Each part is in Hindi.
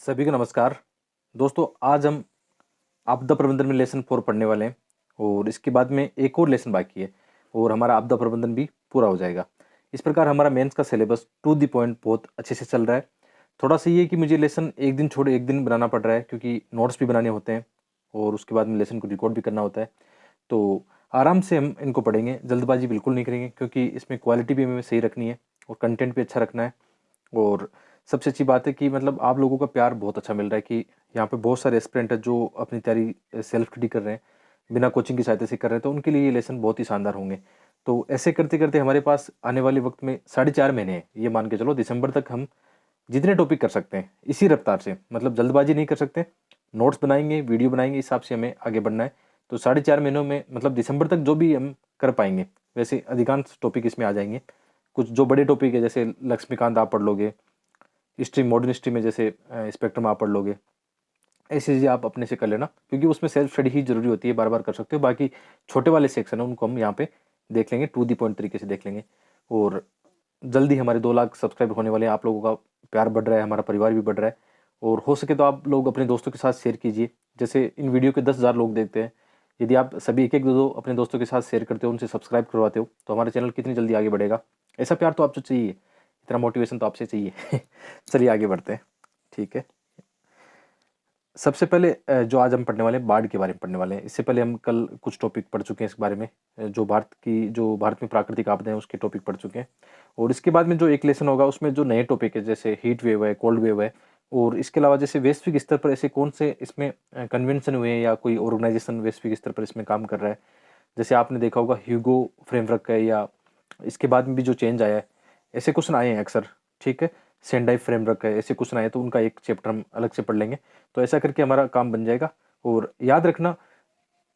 सभी को नमस्कार। दोस्तों, आज हम आपदा प्रबंधन में लेसन 4 पढ़ने वाले हैं और इसके बाद में एक और लेसन बाकी है और हमारा आपदा प्रबंधन भी पूरा हो जाएगा। इस प्रकार हमारा मेंस का सिलेबस टू द पॉइंट बहुत अच्छे से चल रहा है। थोड़ा-सा ये है कि मुझे लेसन एक दिन छोड़ एक दिन बनाना पड़ रहा है क्योंकि नोट्स भी बनाने होते हैं और उसके बाद में लेसन को रिकॉर्ड भी करना होता है। तो आराम से हम इनको पढ़ेंगे, जल्दबाजी बिल्कुल नहीं करेंगे क्योंकि इसमें क्वालिटी भी हमें सही रखनी है और कंटेंट भी अच्छा रखना है। और सबसे अच्छी बात है कि मतलब आप लोगों का प्यार बहुत अच्छा मिल रहा है कि यहाँ पे बहुत सारे एस्पिरेंट हैं जो अपनी तैयारी सेल्फ स्टडी कर रहे हैं, बिना कोचिंग की सहायता से कर रहे हैं, तो उनके लिए ये लेसन बहुत ही शानदार होंगे। तो ऐसे करते-करते हमारे पास आने वाले वक़्त में साढ़े 4 महीने हैं, ये मान के चलो दिसंबर तक हम जितने टॉपिक कर सकते हैं, इसी रफ्तार से मतलब जल्दबाजी नहीं कर सकते, नोट्स बनाएँगे, वीडियो बनाएँगे, इस हिसाब से हमें आगे बढ़ना है। तो साढ़े 4 महीनों में मतलब दिसंबर तक जो भी हम कर पाएँगे, वैसे अधिकांश टॉपिक इसमें आ जाएँगे। कुछ जो बड़े टॉपिक है जैसे लक्ष्मीकांत आप पढ़ लोगे, हिस्ट्री मॉडर्न हिस्ट्री में जैसे स्पेक्ट्रम आप पढ़ लोगे, ऐसी चीज़ें आप अपने से कर लेना क्योंकि उसमें सेल्फ स्टडी ही ज़रूरी होती है, बार-बार कर सकते हो। बाकी छोटे वाले सेक्शन है उनको हम यहाँ पे देख लेंगे, टू द पॉइंट तरीके से देख लेंगे और जल्दी हमारे 2 लाख सब्सक्राइबर होने वाले हैं। आप लोगों का प्यार बढ़ रहा है, हमारा परिवार भी बढ़ रहा है और हो सके तो आप लोग अपने दोस्तों के साथ शेयर कीजिए। जैसे इन वीडियो के 10,000 लोग देखते हैं, यदि आप सभी एक-एक, दो-दो अपने दोस्तों के साथ शेयर करते हो, उनसे सब्सक्राइब करवाते हो, तो हमारा चैनल कितनी जल्दी आगे बढ़ेगा। ऐसा प्यार तो आपसे चाहिए, इतना मोटिवेशन तो आपसे चाहिए। चलिए आगे बढ़ते हैं, ठीक है। सबसे पहले जो आज हम पढ़ने वाले हैं बाढ़ के बारे में पढ़ने वाले हैं। इससे पहले हम कल कुछ टॉपिक पढ़ चुके हैं इस बारे में, जो भारत में प्राकृतिक आपदाएँ हैं उसके टॉपिक पढ़ चुके हैं। और इसके बाद में जो एक लेसन होगा उसमें जो नए टॉपिक है जैसे हीट वेव है, कोल्ड वेव है और इसके अलावा जैसे वैश्विक स्तर पर ऐसे कौन से इसमें कन्वेंशन हुए हैं या कोई ऑर्गेनाइजेशन वैश्विक स्तर पर इसमें काम कर रहा है। जैसे आपने देखा होगा ह्यूगो फ्रेमवर्क है या इसके बाद में भी जो चेंज आया है, ऐसे क्वेश्चन आए हैं अक्सर, ठीक है। सेंडाई फ्रेमवर्क है, ऐसे क्वेश्चन आए तो उनका एक चैप्टर हम अलग से पढ़ लेंगे। तो ऐसा करके हमारा काम बन जाएगा और याद रखना,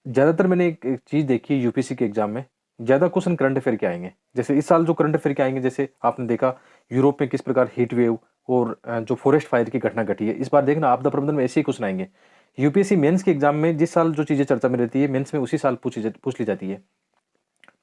ज़्यादातर मैंने एक चीज़ देखी है यूपीएससी के एग्जाम में, ज़्यादा क्वेश्चन करंट अफेयर के आएँगे। जैसे इस साल जो करंट अफेयर के आएँगे, जैसे आपने देखा यूरोप में किस प्रकार हीट वेव और जो फॉरेस्ट फायर की घटना घटी है, इस बार देखना आपदा प्रबंधन में ऐसे ही क्वेश्चन आएँगे। यूपीएससी मेंस के एग्जाम में जिस साल जो चीज़ें चर्चा में रहती है, मेंस में उसी साल पूछ ली जाती है।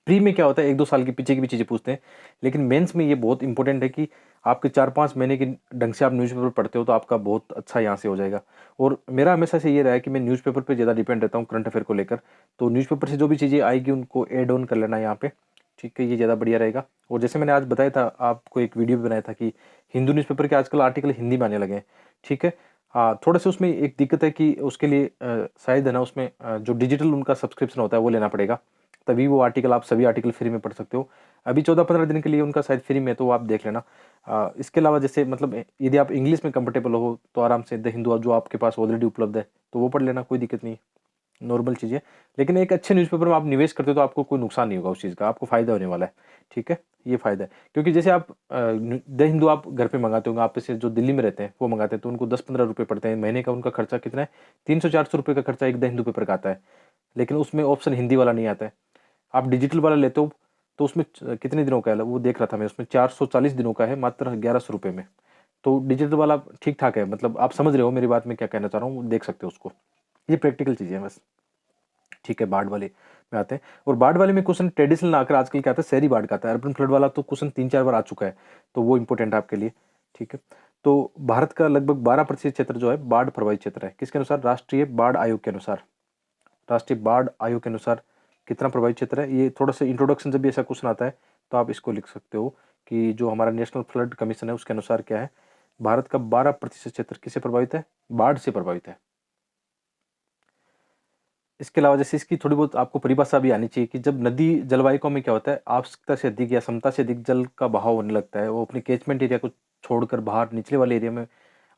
प्री में क्या होता है 1-2 साल के पीछे की भी चीज़ें पूछते हैं, लेकिन मेंस में ये बहुत इंपॉर्टेंट है कि आपके 4-5 महीने के ढंग से आप न्यूज़पेपर पढ़ते हो तो आपका बहुत अच्छा यहाँ से हो जाएगा। और मेरा हमेशा से ये रहा है कि मैं न्यूज़पेपर पे ज़्यादा डिपेंड रहता हूँ करंट अफेयर को लेकर, तो न्यूज़पेपर से जो भी चीज़ें आएगी उनको ऐड ऑन कर लेना यहाँ पे, ठीक है? ये ज़्यादा बढ़िया रहेगा। और जैसे मैंने आज बताया था आपको, एक वीडियो भी बनाया था कि हिंदू न्यूज़पेपर के आजकल आर्टिकल हिंदी में आने लगे हैं, ठीक है? हाँ, थोड़ा-सा उसमें एक दिक्कत है कि उसके लिए शायद है ना उसमें जो डिजिटल उनका सब्सक्रिप्शन होता है वो लेना पड़ेगा। तभी वो आर्टिकल, आप सभी आर्टिकल फ्री में पढ़ सकते हो। अभी 14-15 दिन के लिए उनका शायद फ्री में है, तो वो आप देख लेना। इसके अलावा जैसे मतलब यदि आप इंग्लिश में कंफर्टेबल हो, तो आराम से द हिंदू जो आपके पास ऑलरेडी उपलब्ध है, तो वो पढ़ लेना, कोई दिक्कत नहीं है, नॉर्मल चीज़ है। लेकिन एक अच्छे न्यूज़पेपर में आप निवेश करते हो तो आपको कोई नुकसान नहीं होगा उस चीज़ का, आपको फ़ायदा होने वाला है, ठीक है? ये फ़ायदा है। क्योंकि जैसे आप द हिंदू आप घर पे मँगाते होंगे, आप में से जो दिल्ली में रहते हैं, वो मँगाते हैं, तो उनको 10-15 रुपए पड़ते हैं। महीने का उनका खर्चा कितना है? 300-400 रुपए का खर्चा एक द हिंदू पेपर का आता है। लेकिन उसमें ऑप्शन हिंदी वाला नहीं आता है। आप डिजिटल वाला लेते हो तो उसमें कितने दिनों का है, वो देख रहा था मैं, उसमें 440 दिनों का है मात्र 1100 रुपये में। तो डिजिटल वाला ठीक ठाक है, मतलब आप समझ रहे हो मेरी बात, मैं क्या कहना चाह रहा हूँ, देख सकते हो उसको। ये प्रैक्टिकल चीज़ें हैं बस, ठीक है। बाढ़ वाले में आते हैं और बाढ़ वाले में क्वेश्चन ट्रेडिशनल ना आकर आजकल क्या आता है, शहरी बाढ़ का आता है। अर्बन फ्लड वाला तो क्वेश्चन 3-4 बार आ चुका है, तो वो इंपॉर्टेंट है आपके लिए, ठीक है। तो भारत का लगभग 12% क्षेत्र जो है बाढ़ प्रभावित क्षेत्र है, किसके अनुसार? राष्ट्रीय बाढ़ आयोग के अनुसार। राष्ट्रीय बाढ़ आयोग के अनुसार कितना प्रभावित क्षेत्र है, ये थोड़ा सा इंट्रोडक्शन जब भी ऐसा क्वेश्चन आता है तो आप इसको लिख सकते हो कि जो हमारा नेशनल फ्लड कमीशन है उसके अनुसार क्या है, भारत का 12% क्षेत्र किससे प्रभावित है? बाढ़ से प्रभावित है। इसके अलावा जैसे इसकी थोड़ी बहुत आपको परिभाषा भी आनी चाहिए कि जब नदी जलवायु में क्या होता है, आवश्यकता से अधिक या क्षमता से अधिक जल का बहाव होने लगता है, वो अपने कैचमेंट एरिया को छोड़कर बाहर निचले वाले एरिया में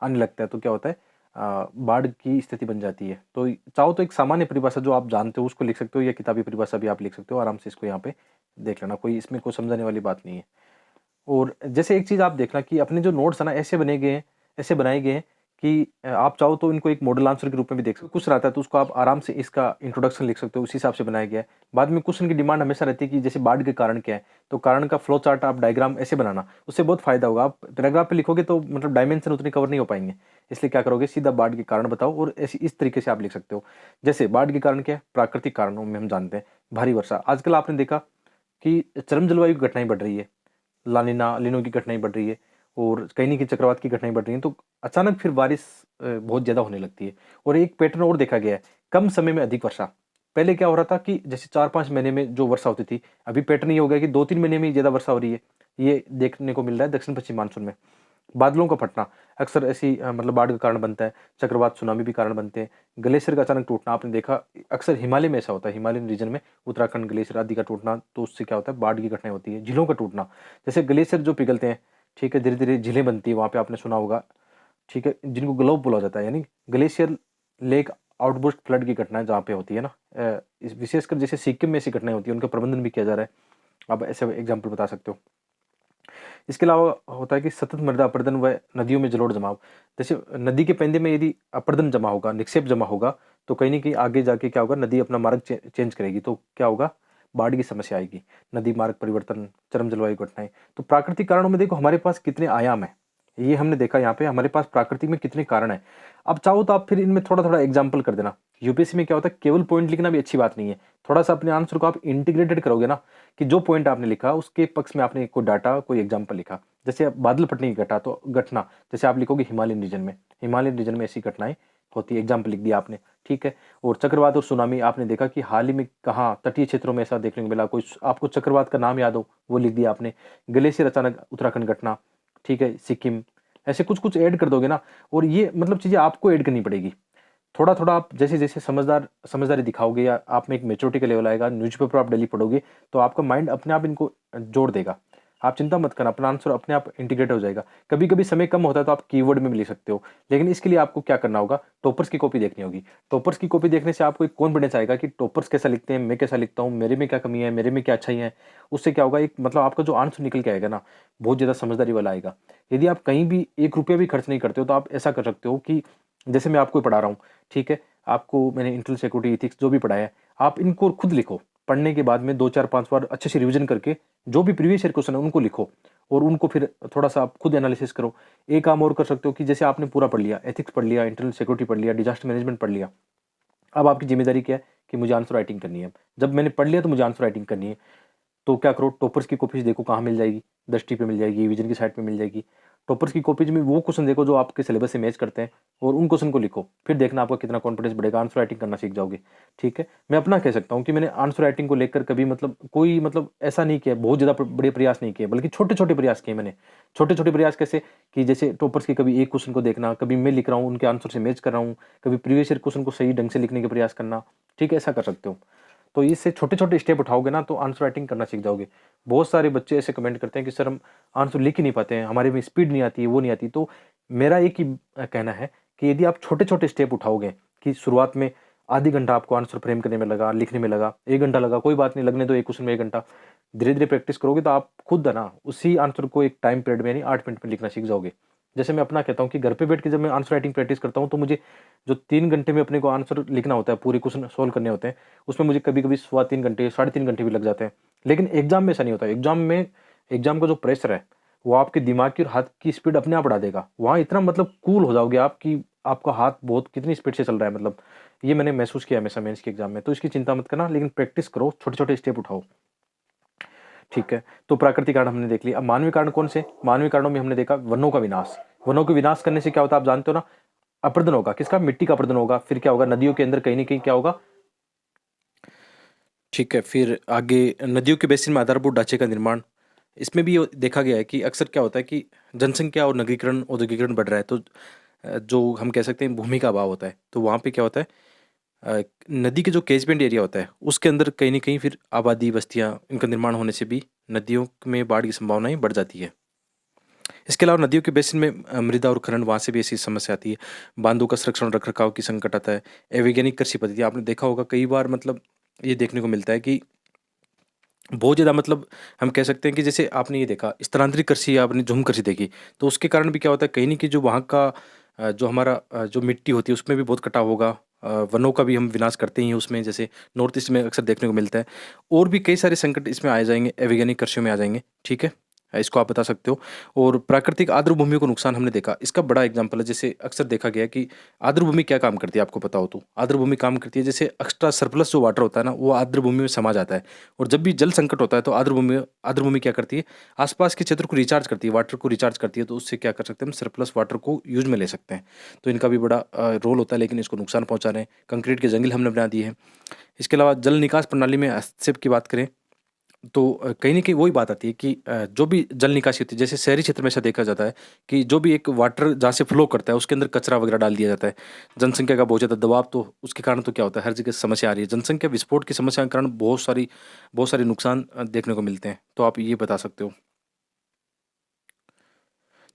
आने लगता है, तो क्या होता है, बाढ़ की स्थिति बन जाती है। तो चाहो तो एक सामान्य परिभाषा जो आप जानते हो उसको लिख सकते हो, या किताबी परिभाषा भी आप लिख सकते हो, आराम से इसको यहाँ पे देख लेना, कोई इसमें कोई समझाने वाली बात नहीं है। और जैसे एक चीज़ आप देखना कि अपने जो नोट्स है ना, ऐसे बनाए गए हैं कि आप चाहो तो इनको एक मॉडल आंसर के रूप में भी देख सकते हो। कुछ रहता है तो उसको आप आराम से इसका इंट्रोडक्शन लिख सकते हो, उसी हिसाब से बनाया गया है। बाद में क्वेश्चन की डिमांड हमेशा रहती है कि जैसे बाढ़ के कारण क्या है, तो कारण का फ्लो चार्ट आप डायग्राम ऐसे बनाना, उससे बहुत फायदा होगा। आप पैराग्राफ पे लिखोगे तो मतलब डायमेंशन उतने कवर नहीं हो पाएंगे, इसलिए क्या करोगे, सीधा बाढ़ के कारण बताओ और ऐसे इस तरीके से आप लिख सकते हो। जैसे बाढ़ के कारण क्या है, प्राकृतिक कारणों में हम जानते हैं भारी वर्षा। आजकल आपने देखा कि चरम जलवायु की घटनाएं बढ़ रही है, लानिना लिनो की घटनाएं बढ़ रही है और कहीं न कहीं चक्रवात की घटनाएँ बढ़ रही हैं, तो अचानक फिर बारिश बहुत ज़्यादा होने लगती है। और एक पैटर्न और देखा गया है, कम समय में अधिक वर्षा। पहले क्या हो रहा था कि जैसे 4-5 महीने में जो वर्षा होती थी, अभी पैटर्न ये हो गया कि 2-3 महीने में ही ज़्यादा वर्षा हो रही है। ये देखने को मिल रहा है दक्षिण-पश्चिम मानसून में। बादलों का फटना अक्सर ऐसी मतलब बाढ़ का कारण बनता है, चक्रवात, सुनामी भी कारण बनते हैं। ग्लेशियर का अचानक टूटना आपने देखा अक्सर हिमालय में ऐसा होता है, हिमालयन रीजन में उत्तराखंड ग्लेशियर आदि का टूटना, तो उससे क्या होता है बाढ़ की घटनाएँ होती है। झीलों का टूटना, जैसे ग्लेशियर जो पिघलते हैं, ठीक है, धीरे-धीरे झीलें बनती है, वहाँ पे आपने सुना होगा, ठीक है, जिनको ग्लोब बोला जाता है, यानी ग्लेशियर लेक आउटबर्स्ट फ्लड की घटनाएँ जहाँ पे होती है ना, इस विशेषकर जैसे सिक्किम में ऐसी घटनाएँ होती हैं, उनका प्रबंधन भी किया जा रहा है। आप ऐसे एग्ज़ाम्पल बता सकते हो। इसके अलावा होता है कि सतत मृदा अपरदन व नदियों में जलोढ़ जमाव। जैसे नदी के पेंदे में यदि अपरदन जमा होगा, निक्षेप जमा होगा, तो कहीं न कहीं आगे जाके क्या होगा, नदी अपना मार्ग चेंज करेगी, तो क्या होगा, बाढ़ की समस्या आएगी। नदी मार्ग परिवर्तन, चरम जलवायु घटनाएँ। तो प्राकृतिक कारणों में देखो हमारे पास कितने आयाम हैं। ये हमने देखा यहाँ पे हमारे पास प्राकृतिक में कितने कारण हैं। अब चाहो तो आप फिर इनमें थोड़ा-थोड़ा एग्ज़ाम्पल कर देना। यूपीएससी में क्या होता है, केवल पॉइंट लिखना भी अच्छी बात नहीं है। थोड़ा-सा अपने आंसर को आप इंटीग्रेटेड करोगे ना, कि जो पॉइंट आपने लिखा उसके पक्ष में आपने कोई डाटा, कोई एग्ज़ाम्पल लिखा। जैसे अब बादल फटने की घटना, जैसे आप लिखोगे हिमालयन रीजन में, हिमालयन रीजन में ऐसी घटनाएँ होती है, एग्ज़ाम्पल लिख दिया आपने, ठीक है। और चक्रवात और सुनामी आपने देखा कि हाल ही में कहाँ तटीय क्षेत्रों में ऐसा देखने को मिला, कोई आपको चक्रवात का नाम याद हो, वो लिख दिया आपने। ग्लेशियर अचानक उत्तराखंड घटना, ठीक है, सिक्किम, ऐसे कुछ-कुछ ऐड कर दोगे ना, और ये मतलब चीज़ें आपको ऐड करनी पड़ेगी। थोड़ा-थोड़ा आप जैसे-जैसे समझदारी दिखाओगे या आप में एक मैच्योरिटी का लेवल आएगा, न्यूज़पेपर आप डेली पढ़ोगे, तो आपका माइंड अपने आप इनको जोड़ देगा। आप चिंता मत करना, अपना आंसर अपने आप इंटीग्रेट हो जाएगा। कभी-कभी समय कम होता है तो आप कीवर्ड में भी लिख सकते हो, लेकिन इसके लिए आपको क्या करना होगा, टॉपर्स की कॉपी देखनी होगी। टॉपर्स की कॉपी देखने से आपको एक कॉन्फिडेंस आएगा कि टॉपर्स कैसा लिखते हैं, मैं कैसा लिखता हूँ, मेरे में क्या कमी है, मेरे में क्या अच्छाई है। उससे क्या होगा, एक मतलब आपका जो आंसर निकल के आएगा ना, बहुत ज़्यादा समझदारी वाला आएगा। यदि आप कहीं भी ₹1 भी खर्च नहीं करते हो, तो आप ऐसा कर सकते हो कि जैसे मैं आपको पढ़ा रहा हूँ, ठीक है? आपको मैंने इंटेल सिक्योरिटी एथिक्स जो भी पढ़ाया है, आप इनको खुद लिखो। पढ़ने के बाद में 2, 4, 5 बार अच्छे से रिवीजन करके जो भी प्रीवियस ईयर क्वेश्चन है उनको लिखो और उनको फिर थोड़ा-सा आप खुद एनालिसिस करो। एक काम और कर सकते हो कि जैसे आपने पूरा पढ़ लिया, एथिक्स पढ़ लिया, इंटरनल सिक्योरिटी पढ़ लिया, डिजास्टर मैनेजमेंट पढ़ लिया। अब आपकी ज़िम्मेदारी क्या है कि मुझे आंसर राइटिंग करनी है। जब मैंने पढ़ लिया तो मुझे आंसर राइटिंग करनी है। तो क्या करो, टॉपर्स की कॉपीज़ देखो कहाँ मिल जाएगी, दृष्टि पे मिल जाएगी, विजन की साइट पे मिल जाएगी। टॉपर्स की कॉपीज़ में वो क्वेश्चन देखो जो आपके सिलेबस से मैच करते हैं और उन क्वेश्चन को लिखो। फिर देखना आपका कितना कॉन्फिडेंस बढ़ेगा, आंसर राइटिंग करना सीख जाओगे, ठीक है। मैं अपना कह सकता हूँ कि मैंने आंसर राइटिंग को लेकर कभी मतलब कोई मतलब ऐसा नहीं किया, बहुत ज़्यादा बड़े प्रयास नहीं किए, बल्कि छोटे-छोटे प्रयास किए मैंने। छोटे-छोटे प्रयास कैसे कि जैसे टॉपर्स के कभी एक क्वेश्चन को देखना, कभी मैं लिख रहा हूँ, उनके आंसर से मैच कर रहा हूँ, कभी प्रीवियस ईयर क्वेश्चन को सही ढंग से लिखने का प्रयास करना, ठीक है, ऐसा कर सकते हो। तो इससे छोटे-छोटे स्टेप उठाओगे ना तो आंसर राइटिंग करना सीख जाओगे। बहुत सारे बच्चे ऐसे कमेंट करते हैं कि सर हम आंसर लिख ही नहीं पाते हैं, हमारे में स्पीड नहीं आती है, वो नहीं आती। तो मेरा एक ही कहना है कि यदि आप छोटे-छोटे स्टेप उठाओगे कि शुरुआत में आधी घंटा आपको आंसर फ्रेम करने में लगा, लिखने में लगा, 1 घंटा लगा, कोई बात नहीं, लगने दो एक क्वेश्चन में 1 घंटा। धीरे-धीरे प्रैक्टिस करोगे तो आप खुद है ना उसी आंसर को एक टाइम पीरियड में यानी 8 मिनट में लिखना सीख जाओगे। जैसे मैं अपना कहता हूँ कि घर पे बैठ के जब मैं आंसर राइटिंग प्रैक्टिस करता हूँ तो मुझे जो 3 घंटे में अपने को आंसर लिखना होता है, पूरे क्वेश्चन सॉल्व करने होते हैं, उसमें मुझे कभी-कभी सवा 3 घंटे, साढ़े 3 घंटे भी लग जाते हैं। लेकिन एग्ज़ाम में ऐसा नहीं होता। एग्ज़ाम का जो प्रेशर है, वो आपके दिमाग की और हाथ की स्पीड अपने आप बढ़ा देगा। वहाँ इतना मतलब कूल हो जाओगे आप कि आपका हाथ बहुत कितनी स्पीड से चल रहा है मतलब, ये मैंने महसूस किया हमेशा मेंस के एग्ज़ाम में। तो इसकी चिंता मत करना, लेकिन प्रैक्टिस करो, छोटे-छोटे स्टेप उठाओ। ठीक है, तो प्राकृतिक कारण हमने देख लिया। अब मानवीय कारण कौन से? मानवीय कारणों में हमने देखा वनों का विनाश। वनों के विनाश करने से क्या होता है आप जानते हो ना? अपरदन होगा, किसका? मिट्टी का अपरदन होगा। फिर क्या होगा? नदियों के अंदर कहीं न कहीं क्या होगा? ठीक है, फिर आगे नदियों के बेसिन में आधारभूत ढांचे का निर्माण। इसमें भी देखा गया है कि अक्सर क्या होता है कि जनसंख्या और नगरीकरण, औद्योगिकरण बढ़ रहा है, तो जो हम कह सकते हैं भूमि का अभाव होता है। तो वहाँ पे क्या होता है, नदी के जो कैचमेंट एरिया होता है, उसके अंदर कहीं न कहीं फिर आबादी, बस्तियाँ, इनका निर्माण होने से भी नदियों में बाढ़ की संभावनाएँ बढ़ जाती है। इसके अलावा नदियों के बेसिन में मृदा और खनन, वहाँ से भी ऐसी समस्या आती है। बांधों का संरक्षण, रख-रखाव की संकट आता है। अवैज्ञानिक कृषि पद्धति आपने देखा होगा कई बार, मतलब ये देखने को मिलता है कि बहुत ज़्यादा मतलब हम कह सकते हैं कि जैसे आपने ये देखा स्थानांतरित कृषि या आपने झूम कृषि देखी, तो उसके कारण भी क्या होता है कहीं न कहीं जो वहाँ का जो हमारा जो मिट्टी होती है उसमें भी बहुत कटाव होगा। वनों का भी हम विनाश करते ही हैं उसमें, जैसे नॉर्थ ईस्ट में अक्सर देखने को मिलता है। और भी कई सारे संकट इसमें आ जाएँगे, अवैज्ञानिक कृषि में आ जाएँगे, ठीक है? इसको आप बता सकते हो। और प्राकृतिक आर्द्र भूमियों को नुकसान हमने देखा, इसका बड़ा एग्जाम्पल है। जैसे अक्सर देखा गया है कि आर्द्र भूमि क्या काम करती है, आपको पता हो तो। आर्द्र भूमि काम करती है, जैसे एक्स्ट्रा सरप्लस जो वाटर होता है ना, वो आर्द्र भूमि में समा जाता है। और जब भी जल संकट होता है तो आर्द्र भूमि क्या करती है, आसपास के क्षेत्र को रिचार्ज करती है, वाटर को रिचार्ज करती है। तो उससे क्या कर सकते हैं हम, सरप्लस वाटर को यूज में ले सकते हैं। तो इनका भी बड़ा रोल होता है, लेकिन इसको नुकसान पहुंचा रहे हैं। कंक्रीट के जंगल हमने बना दिए हैं। इसके अलावा जल निकास प्रणाली में हस्तक्षेप की बात करें तो कहीं न कहीं वही बात आती है कि जो भी जल निकासी होती है, जैसे शहरी क्षेत्र में ऐसा देखा जाता है कि जो भी एक वाटर जहाँ से फ्लो करता है, उसके अंदर कचरा वगैरह डाल दिया जाता है। जनसंख्या का बहुत ज़्यादा दबाव, तो उसके कारण तो क्या होता है, हर जगह समस्या आ रही है। जनसंख्या विस्फोट की समस्या के कारण बहुत सारे नुकसान देखने को मिलते हैं। तो आप ये बता सकते हो।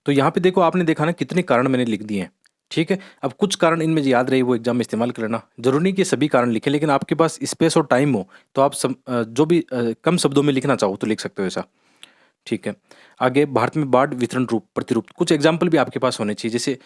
तो यहाँ पे देखो, आपने देखा ना कितने कारण मैंने लिख दिए हैं, ठीक है? अब कुछ कारण इनमें जो याद रहे वो एग्ज़ाम में इस्तेमाल कर लेना। ज़रूरी नहीं कि सभी कारण लिखें, लेकिन आपके पास स्पेस और टाइम हो तो आप जो भी कम शब्दों में लिखना चाहो तो लिख सकते हो ऐसा। ठीक है। आगे, भारत में बाढ़ वितरण रूप प्रतिरूप, कुछ एग्जाम्पल भी आपके पास होने चाहिए। जैसे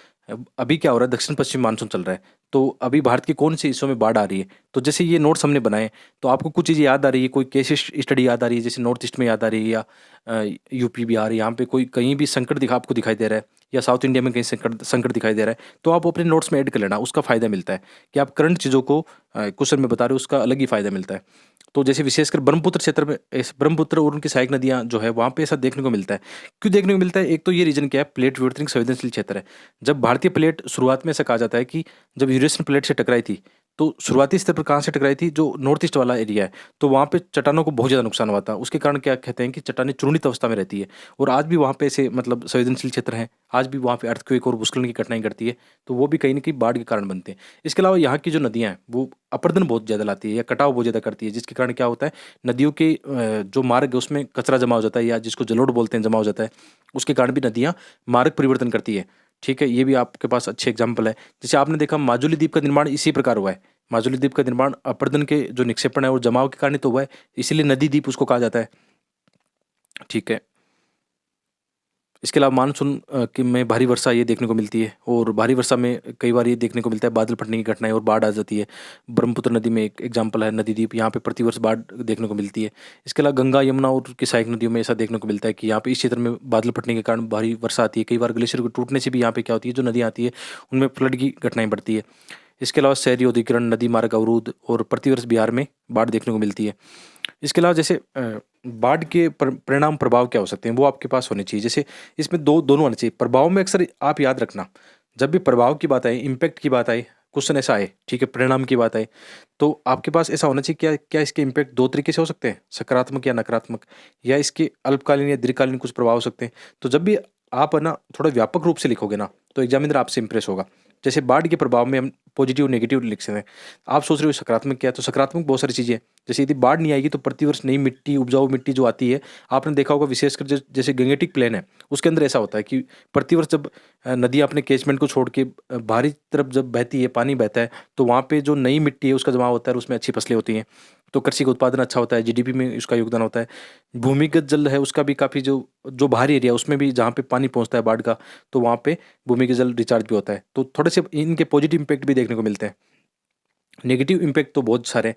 अभी क्या हो रहा है, दक्षिण पश्चिम मानसून चल रहा है, तो अभी भारत के कौन से हिस्सों में बाढ़ आ रही है। तो जैसे ये नोट्स हमने बनाए, तो आपको कुछ चीज़ें याद आ रही है, कोई केस स्टडी याद आ रही है, जैसे नॉर्थ ईस्ट में याद आ रही है, या यूपी बिहार, यहाँ पे कोई कहीं भी संकट दिखा आपको दिखाई दे रहा है, या साउथ इंडिया में कहीं संकट संकट दिखाई दे रहा है, तो आप अपने नोट्स में ऐड कर लेना। उसका फ़ायदा मिलता है कि आप करंट चीज़ों को क्वेश्चन में बता रहे हो, उसका अलग ही फ़ायदा मिलता है। तो जैसे विशेषकर ब्रह्मपुत्र क्षेत्र में, ब्रह्मपुत्र और उनकी सहायक नदियाँ जो है, वहाँ पे ऐसा देखने को मिलता है। क्यों देखने को मिलता है? एक तो ये रीज़न क्या है, प्लेट विवर्तनिक संवेदनशील क्षेत्र है। जब भारतीय प्लेट, शुरुआत में ऐसा कहा जाता है कि जब यूरेशियन प्लेट से टकराई थी, तो शुरुआती स्तर पर कहाँ से टकराई थी? जो नॉर्थ ईस्ट वाला एरिया है, तो वहाँ पे चट्टानों को बहुत ज़्यादा नुकसान हुआ था। उसके कारण क्या कहते हैं कि चट्टानें चूर्णित अवस्था में रहती है, और आज भी वहाँ पे ऐसे मतलब संवेदनशील क्षेत्र हैं। आज भी वहाँ पे अर्थक्वेक और भूस्खलन की घटनाएँ घटती है, तो वो भी कहीं न कहीं बाढ़ के कारण बनते हैं। इसके अलावा यहाँ की जो नदियाँ हैं, वो अपरदन बहुत ज़्यादा लाती है या कटाव बहुत ज़्यादा करती है, जिसके कारण क्या होता है, नदियों के जो मार्ग है उसमें कचरा जमा हो जाता है, या जिसको जलोढ़ बोलते हैं, जमा हो जाता है। उसके कारण भी नदियाँ मार्ग परिवर्तन करती है। ठीक है? ये भी आपके पास अच्छे एग्ज़ाम्पल है। जैसे आपने देखा, माजुली द्वीप का निर्माण इसी प्रकार हुआ है। माजुली द्वीप का निर्माण अपरदन के जो निक्षेपण है और जमाव के कारण ही तो हुआ है, इसीलिए नदी द्वीप उसको कहा जाता है। ठीक है? इसके अलावा मानसून कि में भारी वर्षा ये देखने को मिलती है, और भारी वर्षा में कई बार ये देखने को मिलता है, बादल फटने की घटनाएँ और बाढ़ आ जाती है। ब्रह्मपुत्र नदी में एक एग्जाम्पल है, नदी द्वीप, यहाँ पे प्रतिवर्ष बाढ़ देखने को मिलती है। इसके अलावा गंगा, यमुना और की सहायक नदियों में ऐसा देखने को मिलता है कि यहाँ पे इस क्षेत्र में बादल फटने के कारण भारी वर्षा आती है। कई बार ग्लेशियर के टूटने से भी यहाँ पे क्या होती है, जो नदियाँ आती है उनमें फ्लड की घटनाएँ बढ़ती है। इसके अलावा शहरी औद्योगीकरण, नदी मार्ग अवरोध और प्रतिवर्ष बिहार में बाढ़ देखने को मिलती है। इसके अलावा जैसे बाढ़ के परिणाम प्रभाव क्या हो सकते हैं, वो आपके पास होने चाहिए। जैसे इसमें दोनों आने चाहिए। प्रभाव में अक्सर आप याद रखना, जब भी प्रभाव की बात आए, इम्पैक्ट की बात आए, क्वेश्चन ऐसा आए, ठीक है, परिणाम की बात आए, तो आपके पास ऐसा होना चाहिए, क्या क्या इसके इम्पैक्ट दो तरीके से हो सकते हैं, सकारात्मक या नकारात्मक, या इसके अल्पकालीन या दीर्घकालीन कुछ प्रभाव हो सकते हैं। तो जब भी आप है ना थोड़ा व्यापक रूप से लिखोगे ना, तो एग्जामिनर आपसे इंप्रेस होगा। जैसे बाढ़ के प्रभाव में हम पॉजिटिव नेगेटिव लिख सकते हैं। आप सोच रहे हो सकारात्मक क्या है, तो सकारात्मक बहुत सारी चीज़ें हैं। जैसे यदि बाढ़ नहीं आएगी तो प्रतिवर्ष नई मिट्टी, उपजाऊ मिट्टी जो आती है, आपने देखा होगा विशेषकर जैसे गंगेटिक प्लेन है, उसके अंदर ऐसा होता है कि प्रतिवर्ष जब नदियाँ अपने कैचमेंट को छोड़ के बाहरी तरफ जब बहती है, पानी बहता है, तो वहाँ पे जो नई मिट्टी है उसका जमाव होता है और उसमें अच्छी फसलें होती हैं। तो कृषि का उत्पादन अच्छा होता है, जीडीपी में उसका योगदान होता है। भूमिगत जल है उसका भी काफ़ी, जो जो बाहरी एरिया उसमें भी जहाँ पे पानी पहुँचता है बाढ़ का, तो वहाँ पे भूमिगत जल रिचार्ज भी होता है। तो थोड़े से इनके पॉजिटिव इम्पैक्ट भी देखने को मिलते हैं। नेगेटिव इम्पैक्ट तो बहुत सारे हैं।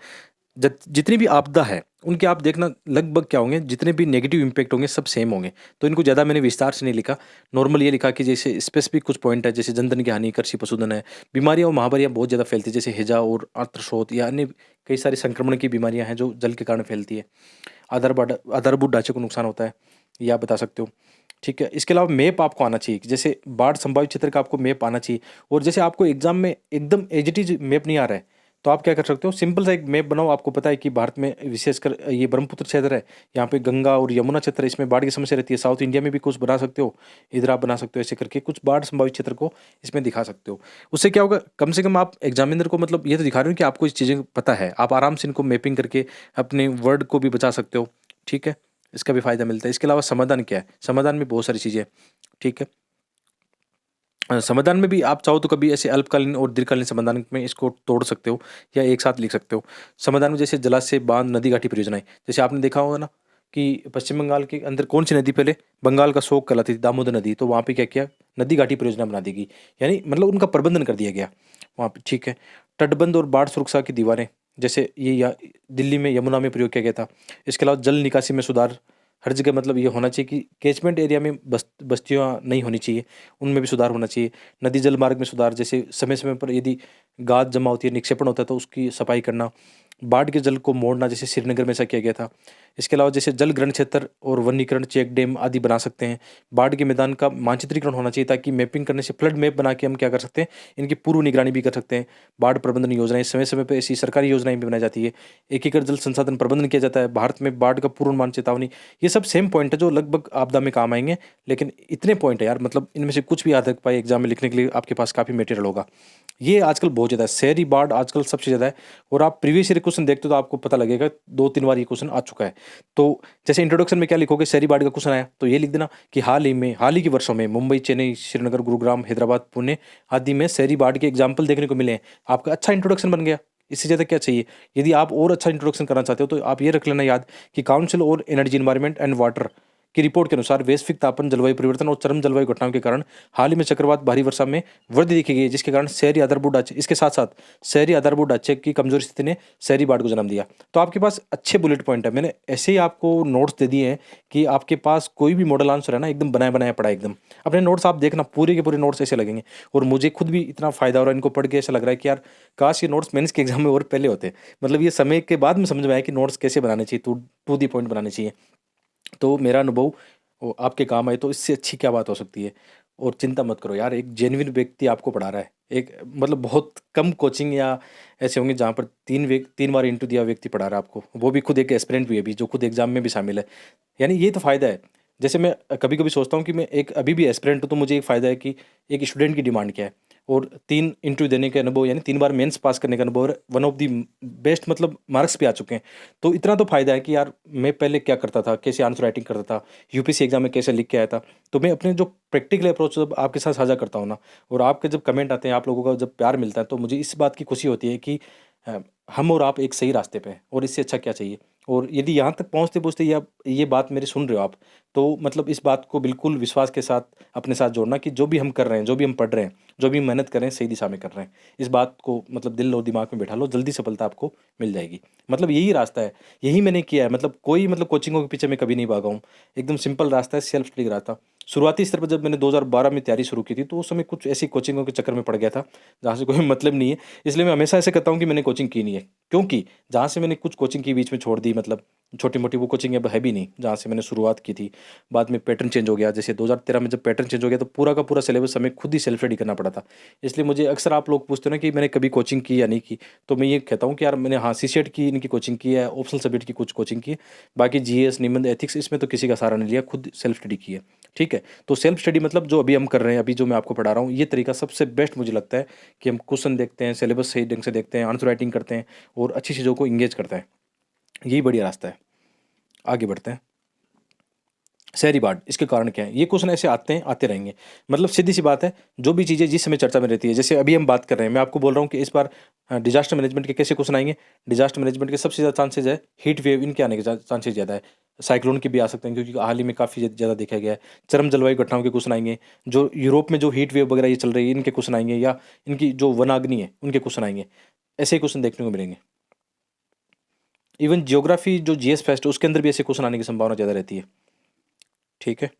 जितनी भी आपदा है, उनके आप देखना लगभग क्या होंगे, जितने भी नेगेटिव इम्पैक्ट होंगे सब सेम होंगे। तो इनको ज़्यादा मैंने विस्तार से नहीं लिखा। नॉर्मल ये लिखा कि जैसे स्पेसिफिक कुछ पॉइंट है, जैसे जनधन की हानि, कृषि पशुधन है, बीमारियाँ और महामारियाँ बहुत ज़्यादा फैलती है, जैसे हैजा और आर्तस्रोत या अन्य कई सारी संक्रमण की बीमारियाँ हैं जो जल के कारण फैलती है। आधारभूत ढांचे को नुकसान होता है, ये आप बता सकते हो। ठीक है? इसके अलावा मैप आपको आना चाहिए कि जैसे बाढ़ संभावित क्षेत्र का आपको मैप आना चाहिए, और जैसे आपको एग्जाम में एकदम एज इट इज़ मैप नहीं आ रहा है, तो आप क्या कर सकते हो, सिंपल सा एक मैप बनाओ। आपको पता है कि भारत में विशेषकर ये ब्रह्मपुत्र क्षेत्र है, यहाँ पे गंगा और यमुना क्षेत्र है, इसमें बाढ़ की समस्या रहती है। साउथ इंडिया में भी कुछ बना सकते हो, इधर आप बना सकते हो, ऐसे करके कुछ बाढ़ संभावित क्षेत्र को इसमें दिखा सकते हो। उससे क्या होगा, कम से कम आप एग्जामिनर को मतलब ये तो दिखा रहे हो कि आपको इस चीज़ें पता है, आप आराम से इनको मैपिंग करके अपने वर्ड को भी बचा सकते हो। ठीक है? इसका भी फ़ायदा मिलता है। इसके अलावा समाधान क्या है, समाधान में बहुत सारी चीज़ें हैं। ठीक है? समाधान में भी आप चाहो तो कभी ऐसे अल्पकालीन और दीर्घकालीन समाधान में इसको तोड़ सकते हो, या एक साथ लिख सकते हो। समाधान में जैसे जलाशय, बांध, नदी घाटी परियोजनाएं, जैसे आपने देखा होगा ना कि पश्चिम बंगाल के अंदर कौन सी नदी पहले बंगाल का शोक कहलाती थी, दामोदर नदी, तो वहाँ पे क्या किया, नदी घाटी परियोजना बना दी गई, यानी मतलब उनका प्रबंधन कर दिया गया वहाँ पे। ठीक है? तटबंध और बाढ़ सुरक्षा की दीवारें, जैसे ये दिल्ली में यमुना में प्रयोग किया गया था। इसके अलावा जल निकासी में सुधार, हर जगह मतलब ये होना चाहिए कि कैचमेंट एरिया में बस्तियाँ नहीं होनी चाहिए, उनमें भी सुधार होना चाहिए। नदी जल मार्ग में सुधार, जैसे समय-समय पर यदि गाद जमा होती है, निक्षेपण होता है तो उसकी सफाई करना। बाढ़ के जल को मोड़ना, जैसे श्रीनगर में ऐसा किया गया था। इसके अलावा जैसे जल ग्रहण क्षेत्र और वनीकरण, चेक डैम आदि बना सकते हैं। बाढ़ के मैदान का मानचित्रीकरण होना चाहिए, ताकि मैपिंग करने से फ्लड मैप बना के हम क्या कर सकते हैं, इनकी पूर्व निगरानी भी कर सकते हैं। बाढ़ प्रबंधन योजनाएँ समय-समय पे ऐसी सरकारी योजनाएँ भी बनाई जाती है। एकीकृत जल संसाधन प्रबंधन किया जाता है। भारत में बाढ़ का पूर्वानुमान चेतावनी, ये सब सेम पॉइंट है जो लगभग आपदा में काम आएँगे। लेकिन इतने पॉइंट है यार, मतलब इनमें से कुछ भी याद रख पाए एग्ज़ाम में लिखने के लिए आपके पास काफ़ी मटेरियल होगा। ये आजकल बहुत ज़्यादा है, शहरी बाढ़ आजकल सबसे ज़्यादा है। और आप प्रीवियस ईयर क्वेश्चन देखते हो तो आपको पता लगेगा 2-3 बार ये क्वेश्चन आ चुका है। तो जैसे इंट्रोडक्शन में क्या लिखोगे, शहरी बाढ़ का क्वेश्चन आया तो ये लिख देना कि हाल ही के वर्षों में मुंबई, चेन्नई, श्रीनगर, गुरुग्राम, हैदराबाद, पुणे आदि में शहरी बाढ़ के एग्जाम्पल देखने को मिले हैं। आपका अच्छा इंट्रोडक्शन बन गया, इससे ज़्यादा क्या चाहिए? यदि आप और अच्छा इंट्रोडक्शन करना चाहते हो तो आप ये रख लेना याद कि काउंसिल और एनर्जी, एनवायरनमेंट एंड वाटर की रिपोर्ट के अनुसार वैश्विक तापन, जलवायु परिवर्तन और चरम जलवायु घटनाओं के कारण हाल ही में चक्रवात भारी वर्षा में वृद्धि देखी गई है, जिसके कारण शहरी आधारभूत ढांचे, इसके साथ साथ शहरी आधारभूत ढांचे की कमजोरी स्थिति ने शहरी बाढ़ को जन्म दिया। तो आपके पास अच्छे बुलेट पॉइंट है, मैंने ऐसे ही आपको नोट्स दे दिए हैं कि आपके पास कोई भी मॉडल आंसर है ना, एकदम बनाया बनाया पड़ा है एकदम। अपने नोट्स आप देखना, पूरे के पूरे नोट्स ऐसे लगेंगे। और मुझे खुद भी इतना फायदा हो रहा है इनको पढ़ के, ऐसा लग रहा है कि यार काश ये नोट्स मेंस के एग्जाम में और पहले होते। मतलब ये समय के बाद में समझ में आया कि नोट्स कैसे बनाने चाहिए, टू दी पॉइंट बनाने चाहिए। तो मेरा अनुभव वो आपके काम आए तो इससे अच्छी क्या बात हो सकती है। और चिंता मत करो यार, एक जेन्युइन व्यक्ति आपको पढ़ा रहा है। एक मतलब बहुत कम कोचिंग या ऐसे होंगे जहाँ पर 3 बार इंटरव्यू दिया व्यक्ति पढ़ा रहा है आपको, वो भी खुद एक एस्पिरेंट भी है अभी, जो खुद एग्जाम में भी शामिल है। यानी ये तो फ़ायदा है। जैसे मैं कभी कभी सोचता हूँ कि मैं एक अभी भी एस्पिरेंट हूँ, तो मुझे एक फ़ायदा है कि एक स्टूडेंट की डिमांड क्या है, और 3 इंटरव्यू देने के अनुभव, यानी 3 बार मेंस पास करने का अनुभव, और वन ऑफ द बेस्ट मतलब मार्क्स भी आ चुके हैं। तो इतना तो फ़ायदा है कि यार मैं पहले क्या करता था, कैसे आंसर राइटिंग करता था, यूपीएससी एग्जाम में कैसे लिख के आया था। तो मैं अपने जो प्रैक्टिकल अप्रोच जब आपके साथ साझा करता हूँ ना, और आपके जब कमेंट आते हैं, आप लोगों का जब प्यार मिलता है, तो मुझे इस बात की खुशी होती है कि अ, हम और आप एक सही रास्ते पे हैं, और इससे अच्छा क्या चाहिए। और यदि यहाँ तक पहुँचते पहुँचते या ये बात मेरी सुन रहे हो आप, तो मतलब इस बात को बिल्कुल विश्वास के साथ अपने साथ जोड़ना कि जो भी हम कर रहे हैं, जो भी हम पढ़ रहे हैं, जो भी मेहनत कर रहे हैं, सही दिशा में कर रहे हैं। इस बात को मतलब दिल और दिमाग में बैठा लो, जल्दी सफलता आपको मिल जाएगी। मतलब यही रास्ता है, यही मैंने किया है। मतलब कोई मतलब कोचिंगों के पीछे मैं कभी नहीं भागा हूँ। एकदम सिंपल रास्ता है, सेल्फ स्टडी का रास्ता। शुरुआती स्तर पर जब मैंने 2012 में तैयारी शुरू की थी, तो उस समय कुछ ऐसी कोचिंगों के चक्कर में पड़ गया था, जहाँ से कोई मतलब नहीं है। इसलिए मैं हमेशा ऐसे कहता हूँ कि मैंने कोचिंग की नहीं है, क्योंकि जहाँ से मैंने कुछ कोचिंग की बीच में छोड़ दी, मतलब छोटी-मोटी, वो कोचिंग अब है भी नहीं, जहाँ से मैंने शुरुआत की थी। बाद में पैटर्न चेंज हो गया, जैसे 2013 में जब पैटर्न चेंज हो गया, तो पूरा का पूरा सिलेबस हमें खुद ही सेल्फ स्टडी करना पड़ा था। इसलिए मुझे अक्सर आप लोग पूछते हो ना कि मैंने कभी कोचिंग की या नहीं की, तो मैं ये कहता हूँ कि यार मैंने हाँ सीसेट की इनकी कोचिंग की है, ऑप्शनल सब्जेक्ट की कुछ कोचिंग की है। बाकी जीएस, निबंध, एथिक्स, इसमें तो किसी का सहारा नहीं लिया, खुद सेल्फ स्टडी की है। ठीक है? तो सेल्फ स्टडी मतलब जो अभी हम कर रहे हैं, अभी जो मैं आपको पढ़ा रहा हूँ, ये तरीका सबसे बेस्ट मुझे लगता है कि हम क्वेश्चन देखते हैं, सिलेबस सही ढंग से देखते हैं, आंसर राइटिंग करते हैं और अच्छी चीज़ों को एंगेज करते हैं। यही बढ़िया रास्ता है। आगे बढ़ते हैं। शहरी बाढ़, इसके कारण क्या है? ये क्वेश्चन ऐसे आते हैं, आते रहेंगे। मतलब सीधी-सी बात है, जो भी चीज़ें जिस समय चर्चा में रहती है, जैसे अभी हम बात कर रहे हैं, मैं आपको बोल रहा हूँ कि इस बार डिज़ास्टर मैनेजमेंट के कैसे क्वेश्चन आएँगे? डिज़ास्टर मैनेजमेंट के सबसे ज़्यादा चांसेज़ है, हीट वेव इनके आने के चांसेज़ ज़्यादा है। साइक्लोन के भी आ सकते हैं, क्योंकि हाल ही में काफ़ी ज़्यादा देखा गया है। चरम जलवायु घटनाओं के क्वेश्चन आएँगे, जो यूरोप में जो हीट वेव वगैरह ये चल रही है, इनके क्वेश्चन आएँगे, या इनकी जो वनाग्नि है, उनके क्वेश्चन आएँगे। ऐसे ही क्वेश्चन देखने को मिलेंगे। इवन ज्योग्राफी जो जीएस फेस्ट है, उसके अंदर भी ऐसे क्वेश्चन आने की संभावना ज़्यादा रहती है। ठीक है?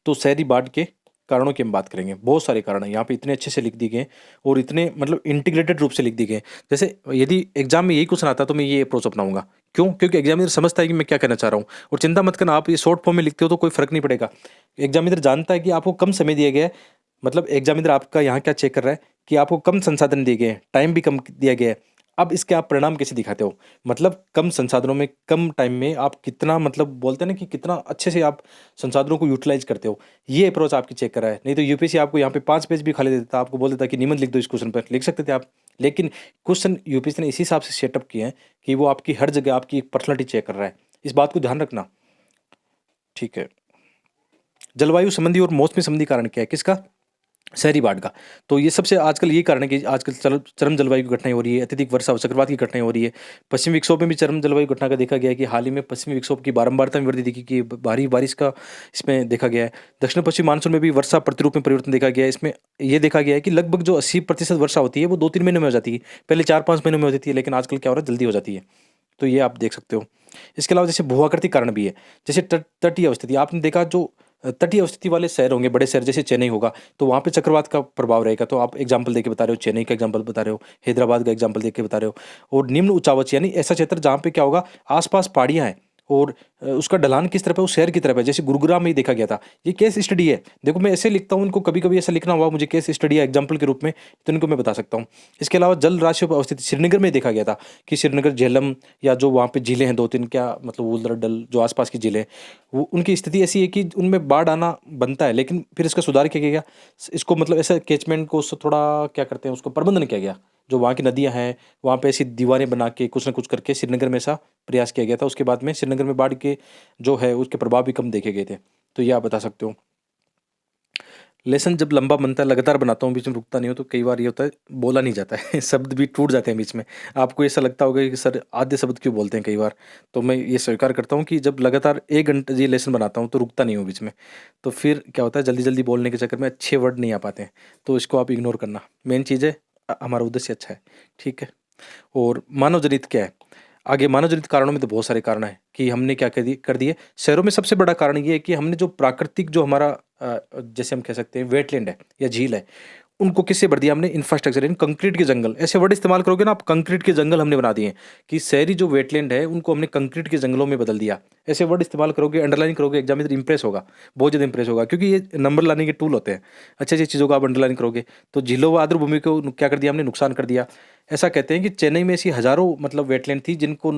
तो शहरी बाढ़ के कारणों की हम बात करेंगे। बहुत सारे कारण हैं, यहाँ पे इतने अच्छे से लिख दिए गए हैं, और इतने मतलब इंटीग्रेटेड रूप से लिख दिए गए हैं। जैसे यदि एग्जाम में यही क्वेश्चन आता तो मैं ये अप्रोच अपनाऊंगा। क्यों? क्योंकि एग्जामिनर समझता है कि मैं क्या कहना चाह रहा हूँ। और चिंता मत करना, आप ये शॉर्ट फॉर्म में लिखते हो तो कोई फर्क नहीं पड़ेगा। एग्जामिनर जानता है कि आपको कम समय दिया गया है। मतलब एग्जामिनर आपका यहाँ क्या चेक कर रहा है कि आपको कम संसाधन दिए गए हैं, टाइम भी कम दिया गया है। अब इसके आप परिणाम कैसे दिखाते हो? मतलब कम संसाधनों में, कम टाइम में आप कितना, मतलब बोलते हैं ना कि कितना अच्छे से आप संसाधनों को यूटिलाइज करते हो। ये अप्रोच आपकी चेक कर रहा है। नहीं तो यूपीएससी आपको यहाँ पे 5 पेज भी खाली दे देता, आपको बोल देता कि निबंध लिख दो इस क्वेश्चन पर, लिख सकते थे आप। लेकिन क्वेश्चन यूपीएससी ने इसी हिसाब से सेटअप किए हैं कि वो आपकी हर जगह आपकी एक पर्सनैलिटी चेक कर रहा है। इस बात को ध्यान रखना। ठीक है। जलवायु संबंधी और मौसमी संबंधी कारण क्या है? किसका? शहरी बाढ़ का। तो ये सबसे आजकल ये कारण है कि आजकल चरम जलवायु की घटनाएँ हो रही है, अत्यधिक वर्षा और चक्रवात की घटनाएँ हो रही है। पश्चिमी विक्षोभ में भी चरम जलवायु घटना का देखा गया है कि हाल ही में पश्चिमी विक्षोभ की बारंबारता में वृद्धि देखी कि भारी बारिश का इसमें देखा गया है। दक्षिण पश्चिम मानसून में भी वर्षा प्रतिरूप में परिवर्तन देखा गया है। इसमें ये देखा गया है कि लगभग जो 80% वर्षा होती है, वो 2-3 महीनों में हो जाती है। पहले 4-5 महीनों में होती थी, लेकिन आजकल क्या हो रहा है, जल्दी हो जाती है। तो ये आप देख सकते हो। इसके अलावा जैसे भूआकृति कारण भी है, जैसे तटीय अवस्थिति, आपने देखा जो तटीय अवस्थिति वाले शहर होंगे, बड़े शहर जैसे चेन्नई होगा, तो वहाँ पे चक्रवात का प्रभाव रहेगा। तो आप एग्जाम्पल देके बता रहे हो, चेन्नई का एग्जाम्पल बता रहे हो, हैदराबाद का एग्जाम्पल देके बता रहे हो। और निम्न उच्चावच यानी ऐसा क्षेत्र जहाँ पे क्या होगा, आसपास पहाड़ियाँ हैं और उसका ढलान किस तरफ है, उस शहर की तरफ है, जैसे गुरुग्राम में ही देखा गया था। ये केस स्टडी है, देखो मैं ऐसे लिखता हूँ इनको, कभी कभी ऐसा लिखना हुआ मुझे केस स्टडी या एग्जाम्पल के रूप में, तो इनको मैं बता सकता हूँ। इसके अलावा जल राशियों पर अवस्थित श्रीनगर में देखा गया था कि श्रीनगर, झेलम या जो वहाँ पे झीलें हैं 2-3, क्या मतलब वुलर डल, जो आसपास की झीलें हैं, वो उनकी स्थिति ऐसी है कि उनमें बाढ़ आना बनता है, लेकिन फिर इसका सुधार किया गया। इसको मतलब ऐसा कैचमेंट को उससे थोड़ा क्या करते हैं, उसको प्रबंधन किया गया। जो वहाँ की नदियाँ हैं वहाँ पे ऐसी दीवारें बना के कुछ ना कुछ करके श्रीनगर में ऐसा प्रयास किया गया था। उसके बाद में श्रीनगर में बाढ़ के जो है उसके प्रभाव भी कम देखे गए थे। तो ये आप बता सकते हो। लेसन जब लंबा बनता है, लगातार बनाता हूँ, बीच में रुकता नहीं हो, तो कई बार ये होता है बोला नहीं जाता है शब्द भी टूट जाते हैं बीच में। आपको ऐसा लगता होगा कि सर आधे शब्द क्यों बोलते हैं कई बार, तो मैं ये स्वीकार करता हूँ कि जब लगातार 1 घंटे ये लेसन बनाता हूँ तो रुकता नहीं हूँ बीच में, तो फिर क्या होता है जल्दी जल्दी बोलने के चक्कर में अच्छे वर्ड नहीं आ पाते हैं। तो इसको आप इग्नोर करना, मेन चीज़ है हमारा उद्देश्य अच्छा है, ठीक है। और मानव जनित क्या है, आगे मानव जनित कारणों में तो बहुत सारे कारण हैं कि हमने क्या कर दिए शहरों में। सबसे बड़ा कारण ये है कि हमने जो प्राकृतिक जो हमारा जैसे हम कह सकते हैं वेटलैंड है या झील है, उनको किससे भर दिया हमने, इंफ्रास्ट्रक्चर यानी कंक्रीट के जंगल। ऐसे वर्ड इस्तेमाल करोगे ना आप, कंक्रीट के जंगल हमने बना दिए कि शहरी जो वेटलैंड है उनको हमने कंक्रीट के जंगलों में बदल दिया। ऐसे वर्ड इस्तेमाल करोगे, अंडरलाइन करोगे, एग्जामिनर इंप्रेस होगा, बहुत ज़्यादा इंप्रेस होगा, क्योंकि ये नंबर लाने के टूल होते हैं। अच्छी अच्छी चीज़ों को आप अंडरलाइन करोगे। तो झीलों व आर्द्र भूमि को क्या कर दिया हमने, नुकसान कर दिया। ऐसा कहते हैं कि चेन्नई में ऐसी हज़ारों मतलब वेटलैंड थी जिनको